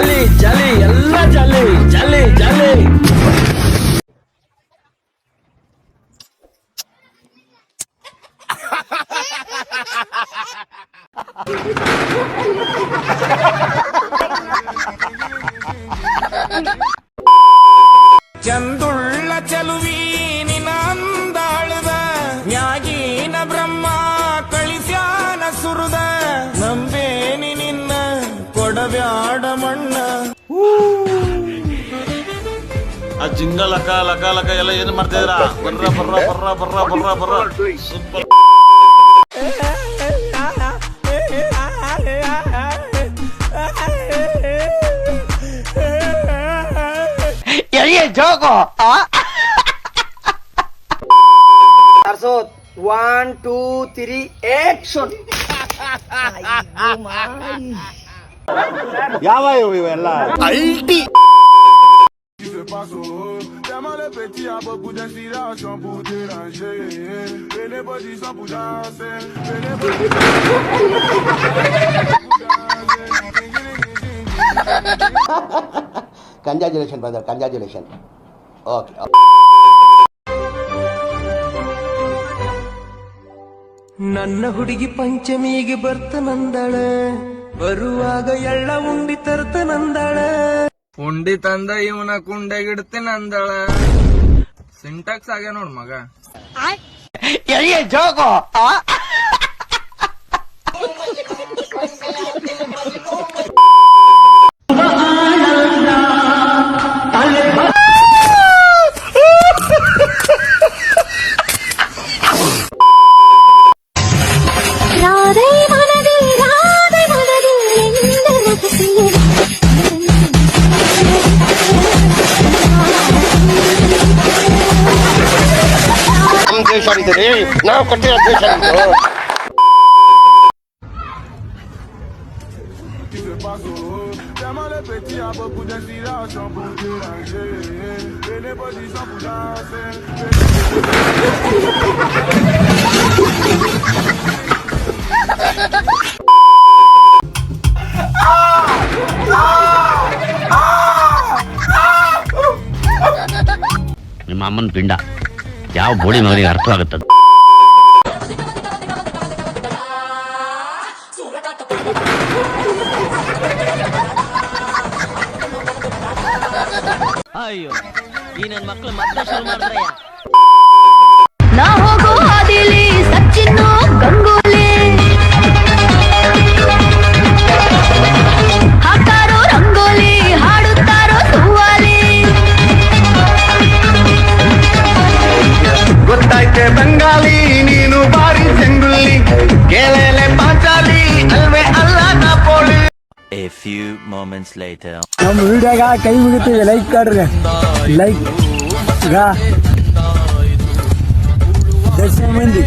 ಜಾಲಿ ಜಾಲಿ ಎಲ್ಲ ಜಾಲಿ ಜಾಲಿ ಜಾಲಿ. ಚಂದುಳ್ಳ ಚೆಲುವಿ ನಿನ ಅಂದಾಳದ ನ್ಯಾಗೀನ ಬ್ರಹ್ಮ ಕಳಿಸ್ಯಾನ ಸುರದ ನಂಬೇನಿ ನಿನ್ನ ಕೊಡಬ್ಯಾಡ ಮಣ್ಣ. ಆ ಜಿಂಗ ಲಕ ಲಕ ಲಕ ಎಲ್ಲ ಏನ್ ಮಾಡ್ತಾ ಇದ್ರ? ಬರ್ರ ಬರ್ರ ಬರ್ರ ಬರ್ರ ಬರ್ರ ಬರ್ರ ಸೂಪರ್. ಜೋಕೋ 1 2 3 ಆಕ್ಷನ್. ಯಾವ ಇವೆಲ್ಲ ಅಲ್ಟಿ. Tellement les petits a beaucoup d'inspiration pour déranger. Et les body sont pour danser. Congratulation brother, congratulation. Okay. ನನ್ನ ಹುಡುಗಿ ಪಂಚಮಿಗೆ ಬರ್ತನಂದಳ, ಬರುವಾಗ ಎಳ್ಳ ಉಂಡಿ ತರ್ತನಂದಳ. ಉಂಡಿ ತಂದ ಇವನ ಕುಂಡೆಗಿಡ್ತೇನಂದಳ. ಸಿಂಟಾಕ್ಸ್ ಆಗ್ಯ ನೋಡ್ ಮಗ. ಜೋಕೋ ದೇಶ ಇದೆ, ನಾವು ಕೊಟ್ಟಿರೋ ದೇಶ ಇದು. Tellement les petits a beaucoup d'inspiration pour déranger. Et les body sont pour danser. ನಿಮ್ಮ ಅಮ್ಮನ ಪಿಂಡ ಯಾವ ಬೋಳಿ ಮಗನಿಗೆ ಅರ್ಥವಾಗುತ್ತದೆ? ಅಯ್ಯೋ, ಈ ನನ್ನ ಮಕ್ಳು ಮತ್ತೆ ಶುರು ಮಾಡಿದ್ರಯ್ಯ. ನಾ ಹೋಗೋ ಹಾದಿಲಿ ಸಚಿನ್ ಗಂಗೂಲಿ ಹಾಕಾರೋ ರಂಗೋಲಿ, ಹಾಡುತ್ತಾರೋ ಸುವಾಲಿ. ಗೊತ್ತಾಯ್ತೆ ಬಂಗಾಲಿ ನೀನು ಬಾರಿ ಚೆಂಗುಲ್ಲಿ, ಕೇಳಲೆ ಪಾಂಚಾಲಿ ಅಲ್ವೇ ಅಲ್ಲ ನಾಪೋಳಿ. A few moments later. ನಮ್ಮ ವಿಡಿಯೋಗ ಕೈ ಮುಗಿತೀವಿ, ಲೈಕ್ ಕೊಡ್ರಿ. ಲೈಕ್ ದರ್ಶನ ಮಂದಿ